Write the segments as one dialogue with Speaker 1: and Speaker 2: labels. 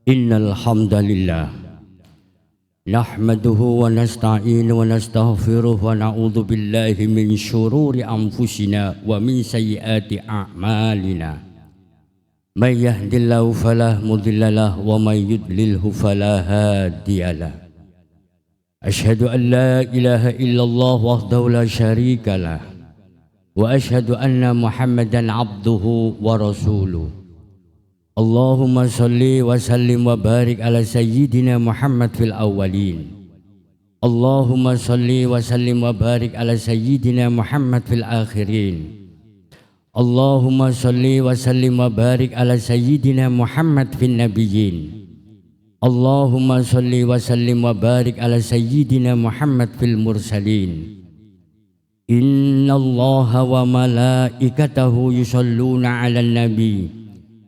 Speaker 1: Innal hamdalillah nahmaduhu wa nasta'inuhu wa nastaghfiruh wa na'udzu billahi min syururi anfusina wa min sayyiati a'malina. May yahdihillahu fala mudhillalah wa may yudlilhu fala hadiyalah. Asyhadu an la ilaha illallah wahdahu la syarikalah wa asyhadu anna Muhammadan abduhu wa rasuluh. Allahumma salli wa sallim wa barik ala sayyidina Muhammad fil awwalin. Allahumma salli wa sallim wa barik ala sayyidina Muhammad fil akhirin. Allahumma salli wa sallim wa barik ala sayyidina Muhammad fil nabiyyin. Allahumma salli wa sallim wa barik ala sayyidina Muhammad fil mursalin. Inna Allaha wa malaikatahu yusalluna ala nabi.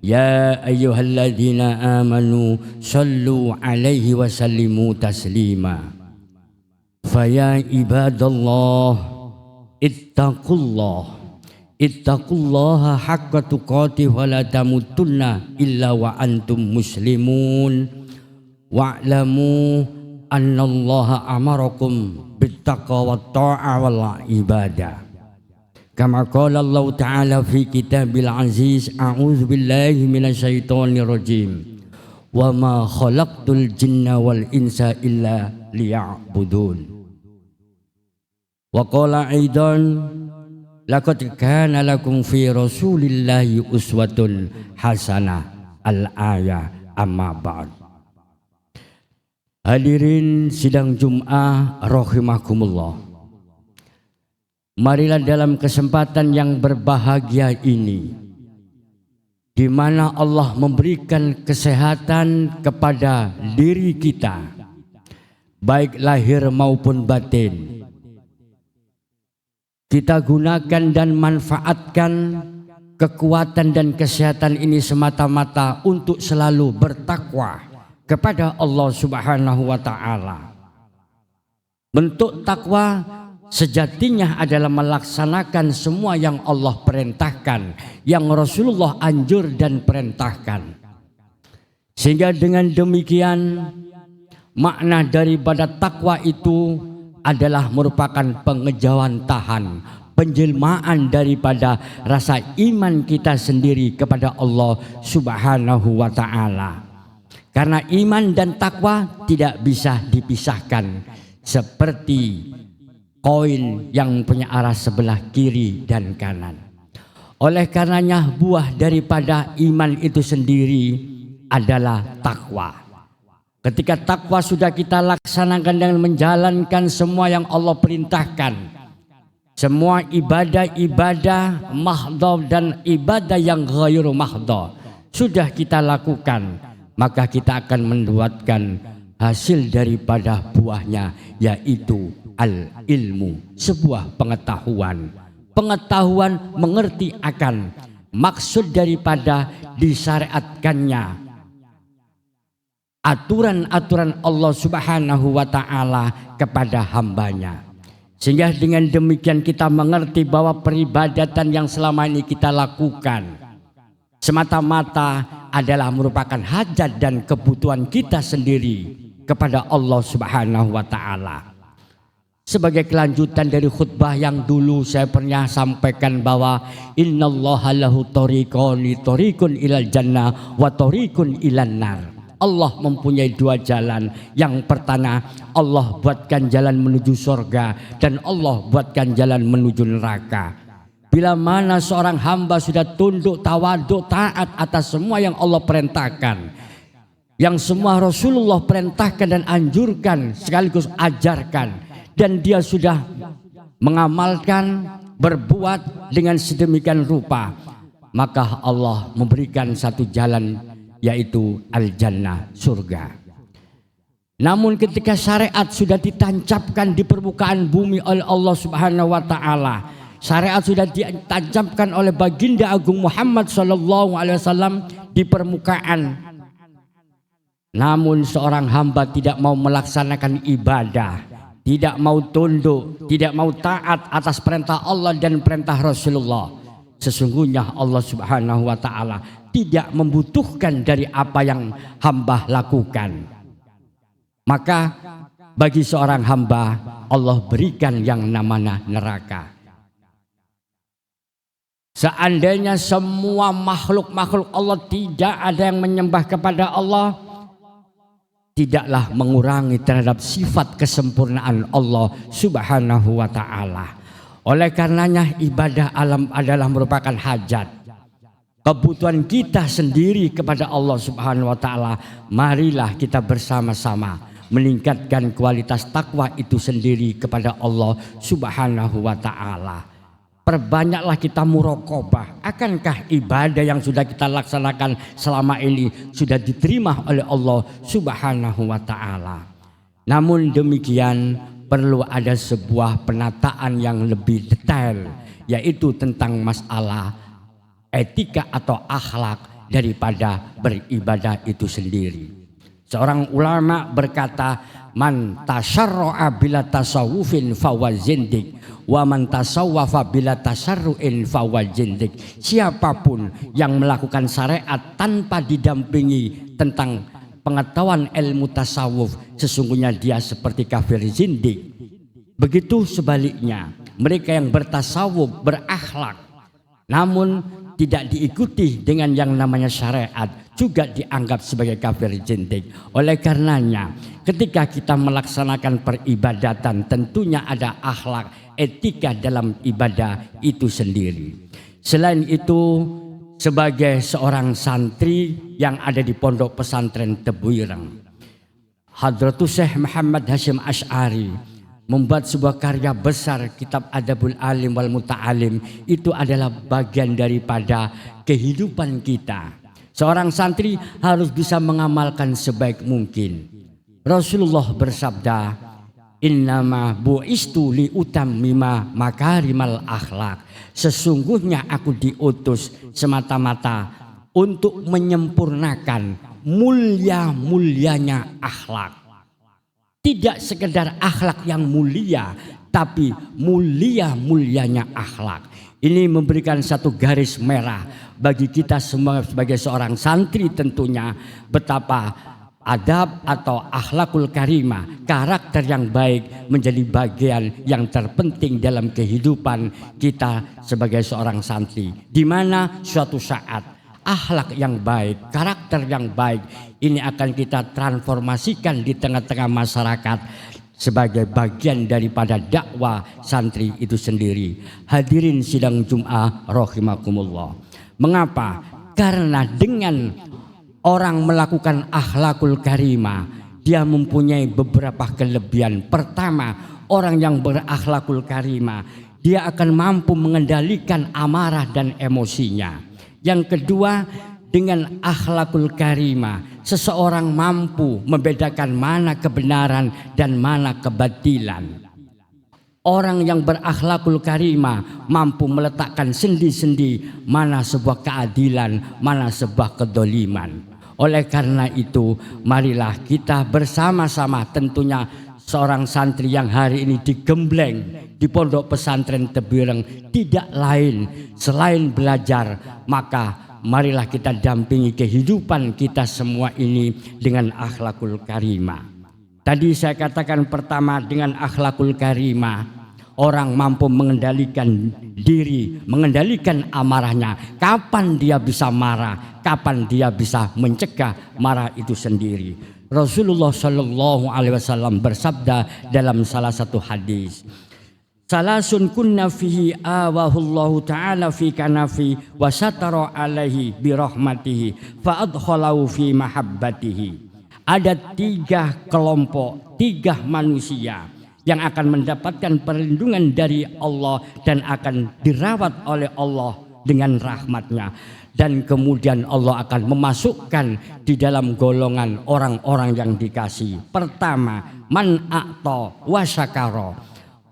Speaker 1: Ya ayyuhalladzina amanu sallu alaihi wa sallimu taslima. Faya ibadallah ittaqullaha haqqa tuqatih wa la tamutunna illa wa antum muslimun wa'lamu annallaha amarakum bittaqwa wat ta'a wal ibadah. Kama qala Allah Ta'ala fi kitabil aziz, a'udzu billahi minasyaitonir rajim. Wa ma khalaqtul jinna wal insa illa liya'budun. Wa qala aidan laqad kana lakum fi rasulillahi uswatun hasanah al-ayah amma ba'd. Hadirin sidang Jum'ah rahimakumullah. Marilah dalam kesempatan yang berbahagia ini, di mana Allah memberikan kesehatan kepada diri kita, baik lahir maupun batin, kita gunakan dan manfaatkan kekuatan dan kesehatan ini semata-mata untuk selalu bertakwa kepada Allah Subhanahu wa Ta'ala. Bentuk takwa sejatinya adalah melaksanakan semua yang Allah perintahkan, yang Rasulullah anjur dan perintahkan. Sehingga dengan demikian makna daripada takwa itu adalah merupakan pengejauhan tahan, penjelmaan daripada rasa iman kita sendiri kepada Allah Subhanahu wa Ta'ala. Karena iman dan takwa tidak bisa dipisahkan, seperti koin yang punya arah sebelah kiri dan kanan. Oleh karenanya buah daripada iman itu sendiri adalah takwa. Ketika takwa sudah kita laksanakan dengan menjalankan semua yang Allah perintahkan, semua ibadah-ibadah mahdhah dan ibadah yang ghairu mahdhah sudah kita lakukan, maka kita akan mendapatkan hasil daripada buahnya, yaitu al-ilmu, sebuah pengetahuan. Pengetahuan mengerti akan maksud daripada disyariatkannya aturan-aturan Allah Subhanahu wa Ta'ala kepada hambanya. Sehingga dengan demikian kita mengerti bahwa peribadatan yang selama ini kita lakukan semata-mata adalah merupakan hajat dan kebutuhan kita sendiri kepada Allah Subhanahu wa Ta'ala. Sebagai kelanjutan dari khutbah yang dulu saya pernah sampaikan bahwa innallaha lahu thariqun ilal jannah wa thariqun ilan nar. Allah mempunyai dua jalan. Yang pertama, Allah buatkan jalan menuju surga, dan Allah buatkan jalan menuju neraka. Bila mana seorang hamba sudah tunduk, tawaduk, taat atas semua yang Allah perintahkan, yang semua Rasulullah perintahkan dan anjurkan sekaligus ajarkan, dan dia sudah mengamalkan, berbuat dengan sedemikian rupa, maka Allah memberikan satu jalan, yaitu al-jannah, surga. Namun ketika syariat sudah ditancapkan di permukaan bumi oleh Allah Subhanahu wa Ta'ala, syariat sudah ditancapkan oleh baginda agung Muhammad SAW di permukaan, namun seorang hamba tidak mau melaksanakan ibadah, tidak mau tunduk, tidak mau taat atas perintah Allah dan perintah Rasulullah, sesungguhnya Allah Subhanahu wa Ta'ala tidak membutuhkan dari apa yang hamba lakukan, maka bagi seorang hamba Allah berikan yang namanya neraka. Seandainya semua makhluk-makhluk Allah tidak ada yang menyembah kepada Allah, tidaklah mengurangi terhadap sifat kesempurnaan Allah Subhanahu wa ta'ala. Oleh karenanya ibadah alam adalah merupakan hajat, kebutuhan kita sendiri kepada Allah Subhanahu wa ta'ala. Marilah kita bersama-sama meningkatkan kualitas takwa itu sendiri kepada Allah Subhanahu wa ta'ala. Perbanyaklah kita muraqabah. Akankah ibadah yang sudah kita laksanakan selama ini sudah diterima oleh Allah Subhanahu wa ta'ala? Namun demikian perlu ada sebuah penataan yang lebih detail, yaitu tentang masalah etika atau akhlak daripada beribadah itu sendiri. Seorang ulama berkata, man tasyarra'a bila tasawufin fawa zindik wa man tasawwafa bila tasarru'in fawa zindik. Siapapun yang melakukan syariat tanpa didampingi tentang pengetahuan ilmu tasawuf, sesungguhnya dia seperti kafir zindik. Begitu sebaliknya, mereka yang bertasawuf, berakhlak, namun tidak diikuti dengan yang namanya syariat, juga dianggap sebagai kafir zindik. Oleh karenanya ketika kita melaksanakan peribadatan, tentunya ada akhlak, etika dalam ibadah itu sendiri. Selain itu, sebagai seorang santri yang ada di Pondok Pesantren Tebuireng, Hadratus Syekh Muhammad Hasyim Asy'ari membuat sebuah karya besar, kitab Adabul Alim wal Muta'alim. Itu adalah bagian daripada kehidupan kita. Seorang santri harus bisa mengamalkan sebaik mungkin. Rasulullah bersabda, innama bu'istu li utammima makarimal akhlak. Sesungguhnya aku diutus semata-mata untuk menyempurnakan mulia-mulianya akhlak. Tidak sekedar akhlak yang mulia, tapi mulia-mulianya akhlak. Ini memberikan satu garis merah bagi kita semua sebagai seorang santri, tentunya betapa adab atau akhlakul karimah, karakter yang baik, menjadi bagian yang terpenting dalam kehidupan kita sebagai seorang santri. Di mana suatu saat akhlak yang baik, karakter yang baik ini akan kita transformasikan di tengah-tengah masyarakat sebagai bagian daripada dakwah santri itu sendiri. Hadirin sidang Jum'ah rahimakumullah. Mengapa? Karena dengan orang melakukan akhlakul karimah, dia mempunyai beberapa kelebihan. Pertama, orang yang berakhlakul karimah, dia akan mampu mengendalikan amarah dan emosinya. Yang kedua, dengan akhlakul karimah, seseorang mampu membedakan mana kebenaran dan mana kebatilan. Orang yang berakhlakul karimah mampu meletakkan sendi-sendi mana sebuah keadilan, mana sebuah kedoliman. Oleh karena itu, marilah kita bersama-sama, tentunya seorang santri yang hari ini digembleng di Pondok Pesantren Tebuireng tidak lain selain belajar, maka marilah kita dampingi kehidupan kita semua ini dengan akhlakul karimah. Tadi saya katakan pertama, dengan akhlakul karimah orang mampu mengendalikan diri, mengendalikan amarahnya. Kapan dia bisa marah, kapan dia bisa mencegah marah itu sendiri. Rasulullah Shallallahu Alaihi Wasallam bersabda dalam salah satu hadis, salasun kunna fihi awahullahu ta'ala fi kanafi wa satara alaihi birahmatihi fa adkhalahu fi mahabbatihi. Ada 3 kelompok, 3 manusia yang akan mendapatkan perlindungan dari Allah dan akan dirawat oleh Allah dengan rahmatnya. Dan kemudian Allah akan memasukkan di dalam golongan orang-orang yang dikasih. Pertama, man a'ta wa syakara.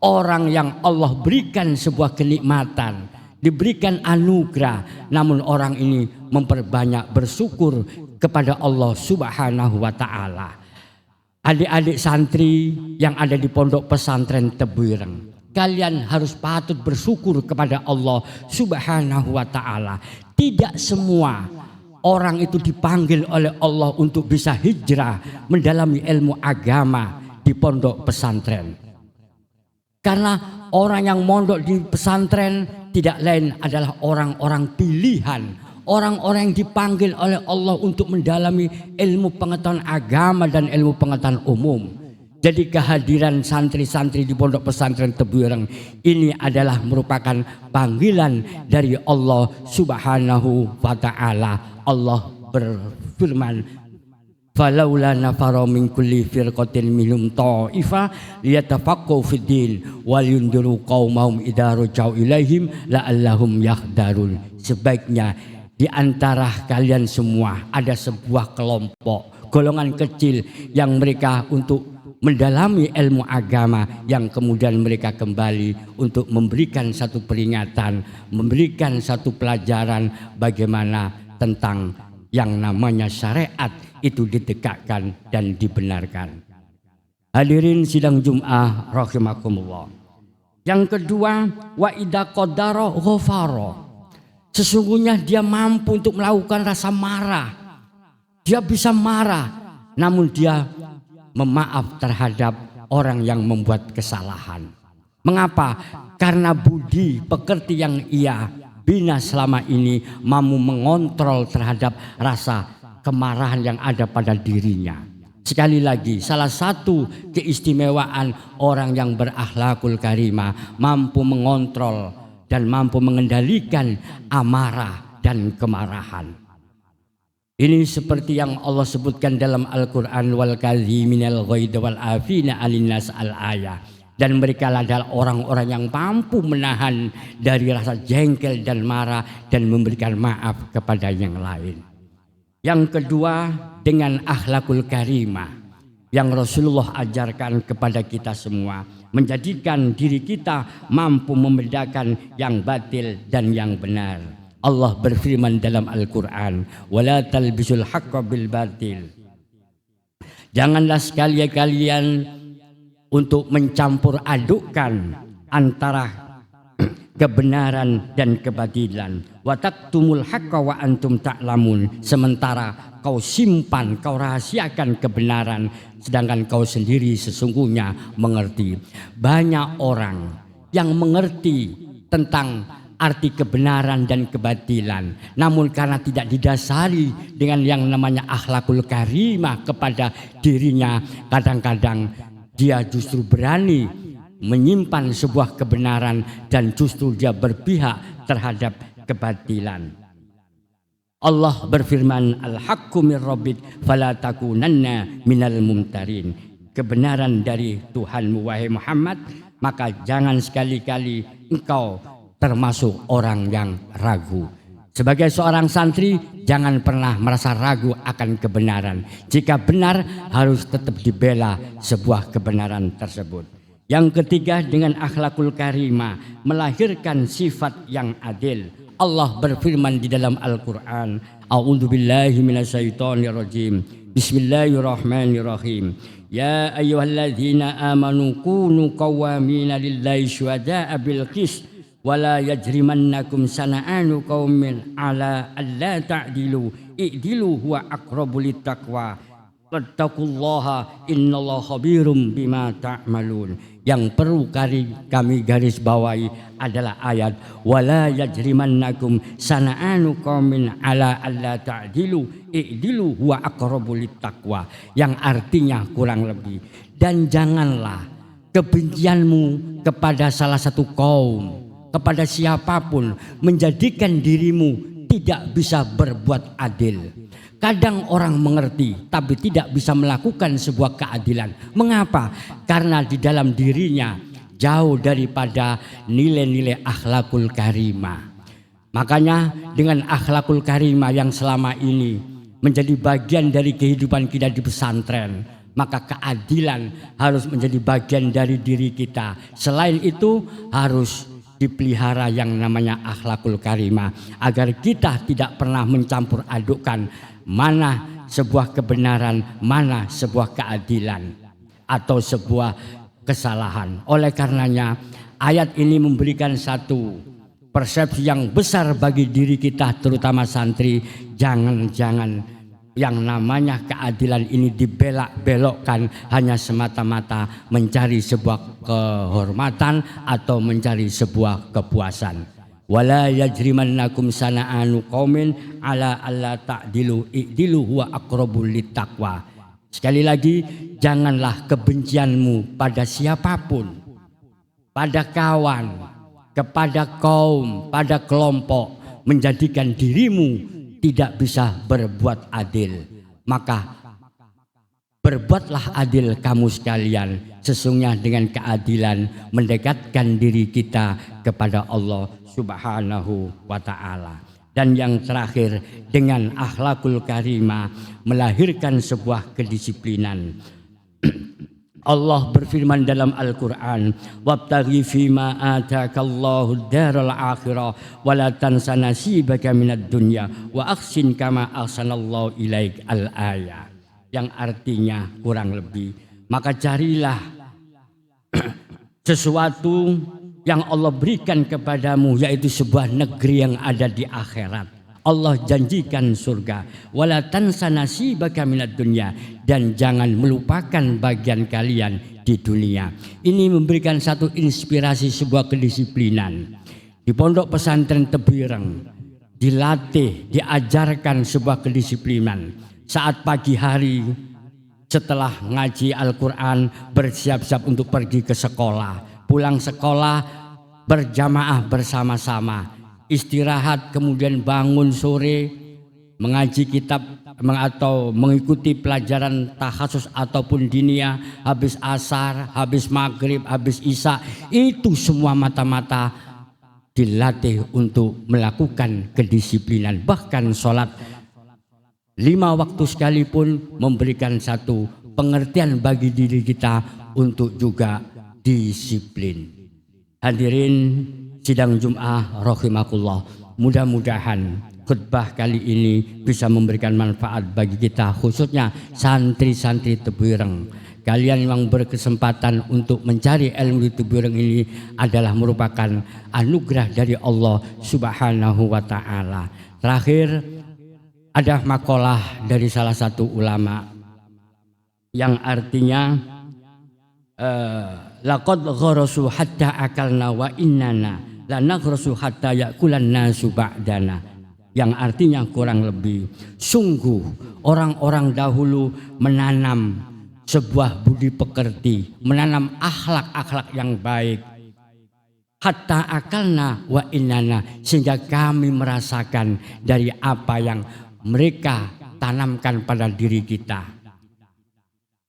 Speaker 1: Orang yang Allah berikan sebuah kenikmatan, diberikan anugerah, namun orang ini memperbanyak bersyukur kepada Allah Subhanahu wa ta'ala. Adik-adik santri yang ada di Pondok Pesantren Tebuireng, kalian harus patut bersyukur kepada Allah Subhanahu wa ta'ala. Tidak semua orang itu dipanggil oleh Allah untuk bisa hijrah mendalami ilmu agama di pondok pesantren. Karena orang yang mondok di pesantren tidak lain adalah orang-orang pilihan, orang-orang yang dipanggil oleh Allah untuk mendalami ilmu pengetahuan agama dan ilmu pengetahuan umum. Jadi kehadiran santri-santri di pondok pesantren Tebu Ireng ini adalah merupakan panggilan dari Allah Subhanahu wa ta'ala. Allah berfirman, falaula nafara min kulli firqatin minhum ta'ifa liyatafaqqahu fid din wal yundiru qaumahum idza raja'u ilaihim la'allahum yahdarun. Sebaiknya di antara kalian semua ada sebuah kelompok, golongan kecil yang mereka untuk mendalami ilmu agama, yang kemudian mereka kembali untuk memberikan satu peringatan, memberikan satu pelajaran bagaimana tentang yang namanya syariat itu ditegakkan dan dibenarkan. Hadirin sidang Jum'ah rahimakumullah. Yang kedua, wa idza qadara ghafara. Sesungguhnya dia mampu untuk melakukan rasa marah. Dia bisa marah, namun dia memaaf terhadap orang yang membuat kesalahan. Mengapa? Karena budi pekerti yang ia bina selama ini mampu mengontrol terhadap rasa kemarahan yang ada pada dirinya. Sekali lagi, salah satu keistimewaan orang yang berakhlakul karimah mampu mengontrol dan mampu mengendalikan amarah dan kemarahan. Ini seperti yang Allah sebutkan dalam Al-Quran, wal kadhiminal ghaidha wal afina 'anil nas al-ayah. Dan mereka adalah orang-orang yang mampu menahan dari rasa jengkel dan marah dan memberikan maaf kepada yang lain. Yang kedua, dengan akhlakul karimah yang Rasulullah ajarkan kepada kita semua, menjadikan diri kita mampu membedakan yang batil dan yang benar. Allah berfirman dalam Al-Quran, wala talbisul haqqa bil batil. Janganlah sekali kalian untuk mencampur adukkan antara kebenaran dan kebatilan. Wa taktumul haqqa wa antum ta'lamun. Sementara kau simpan, kau rahasiakan kebenaran, sedangkan kau sendiri sesungguhnya mengerti. Banyak orang yang mengerti tentang arti kebenaran dan kebatilan, namun karena tidak didasari dengan yang namanya akhlakul karimah kepada dirinya, kadang-kadang dia justru berani menyimpan sebuah kebenaran dan justru dia berpihak terhadap kebatilan. Allah berfirman, al-haqqu mir rabbik fala takunanna minal mumtarin. Kebenaran dari Tuhanmu wahai Muhammad, maka jangan sekali-kali engkau termasuk orang yang ragu. Sebagai seorang santri, jangan pernah merasa ragu akan kebenaran. Jika benar, harus tetap dibela sebuah kebenaran tersebut. Yang ketiga, dengan akhlakul karimah, melahirkan sifat yang adil. Allah berfirman di dalam Al-Quran, a'udzubillahi minasyaitonirrajim, bismillahirrahmanirrahim. Ya ayyuhalladzina amanu kunu qawwamina lillahi syuhada'a bil qist wala yajrimannakum sana'anu qaumin ala alla ta'dilu i'dilu huwa aqrabu littaqwa wattaqullaha innallaha khabirum bima ta'malun. Yang perlu kami garis bawahi adalah ayat wala yajrimannakum sana'anu qaumin ala alla ta'dilu i'dilu huwa aqrabu littaqwa, yang artinya kurang lebih, dan janganlah kebencianmu kepada salah satu kaum, kepada siapapun, menjadikan dirimu tidak bisa berbuat adil. Kadang orang mengerti tapi tidak bisa melakukan sebuah keadilan. Mengapa? Karena di dalam dirinya jauh daripada nilai-nilai akhlakul karimah. Makanya dengan akhlakul karimah yang selama ini menjadi bagian dari kehidupan kita di pesantren, maka keadilan harus menjadi bagian dari diri kita. Selain itu harus dipelihara yang namanya akhlakul karimah, agar kita tidak pernah mencampur adukkan mana sebuah kebenaran, mana sebuah keadilan atau sebuah kesalahan. Oleh karenanya ayat ini memberikan satu persepsi yang besar bagi diri kita terutama santri. Jangan-jangan yang namanya keadilan ini dibelok-belokkan hanya semata-mata mencari sebuah kehormatan atau mencari sebuah kepuasan. Wala yajrimannakum sana'anu qaumin ala alla ta'dilu i'dilu huwa aqrabul littaqwa. Sekali lagi, janganlah kebencianmu pada siapapun, pada kawan, kepada kaum, pada kelompok menjadikan dirimu tidak bisa berbuat adil. Maka berbuatlah adil kamu sekalian. Sesungguhnya dengan keadilan mendekatkan diri kita kepada Allah Subhanahu wa ta'ala. Dan yang terakhir, dengan akhlakul karimah melahirkan sebuah kedisiplinan. Allah berfirman dalam Al-Quran, wabtaghi fima atakallahu daral akhirah wa la tansa nasibaka minad dunya wa ahsin kama ahsanallahu ilaik al-ayah. Yang artinya kurang lebih, maka carilah sesuatu yang Allah berikan kepadamu, yaitu sebuah negeri yang ada di akhirat. Allah janjikan surga. Wala tansa nasibaka minad dunya, dan jangan melupakan bagian kalian di dunia. Ini memberikan satu inspirasi sebuah kedisiplinan. Di pondok pesantren Tebireng dilatih, diajarkan sebuah kedisiplinan. Saat pagi hari setelah ngaji Al-Quran bersiap-siap untuk pergi ke sekolah, pulang sekolah berjamaah bersama-sama, istirahat kemudian bangun sore mengaji kitab atau mengikuti pelajaran tahasus ataupun diniyah, habis asar, habis maghrib, habis isya, itu semua mata-mata dilatih untuk melakukan kedisiplinan. Bahkan sholat 5 waktu sekalipun memberikan satu pengertian bagi diri kita untuk juga disiplin. Hadirin sidang Jum'ah rahimakumullah, mudah-mudahan khutbah kali ini bisa memberikan manfaat bagi kita, khususnya santri-santri Tebireng. Kalian yang berkesempatan untuk mencari ilmu di Tebireng ini adalah merupakan anugerah dari Allah Subhanahu wa ta'ala. Terakhir, ada makalah dari salah satu ulama yang artinya laqad gharasu hatta akalna wa innana lanaghrasu hatta yakulan nasu ba'dana. Yang artinya kurang lebih, sungguh orang-orang dahulu menanam sebuah budi pekerti, menanam akhlak-akhlak yang baik. Hatta akalna wa innana, sehingga kami merasakan dari apa yang mereka tanamkan pada diri kita.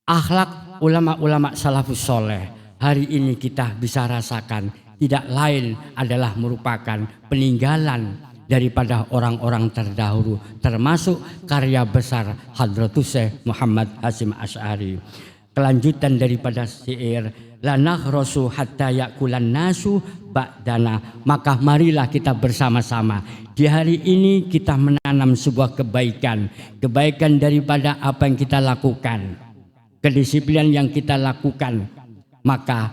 Speaker 1: Akhlak ulama-ulama salafus soleh hari ini kita bisa rasakan tidak lain adalah merupakan peninggalan daripada orang-orang terdahulu, termasuk karya besar Hadratus Syekh Muhammad Hasyim Asy'ari. Kelanjutan daripada syair lanaghrasu hatta yakulan nasu ba'dana, maka marilah kita bersama-sama di hari ini kita menanam sebuah kebaikan daripada apa yang kita lakukan, kedisiplinan yang kita lakukan, maka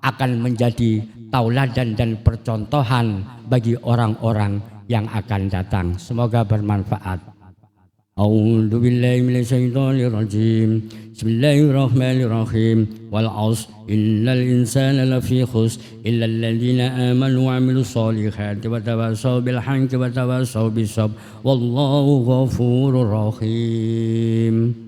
Speaker 1: akan menjadi tauladan dan percontohan bagi orang-orang yang akan datang. Semoga bermanfaat. A'udzu billahi minasyaitonir rajim. Bismillahirrahmanirrahim. Wal 'asr innal insana lafi khusr illal ladzina amanu wa 'amilus solihati wa tawassaw bil haqqi wa tawassaw bis sabr wallahu ghafurur rahim.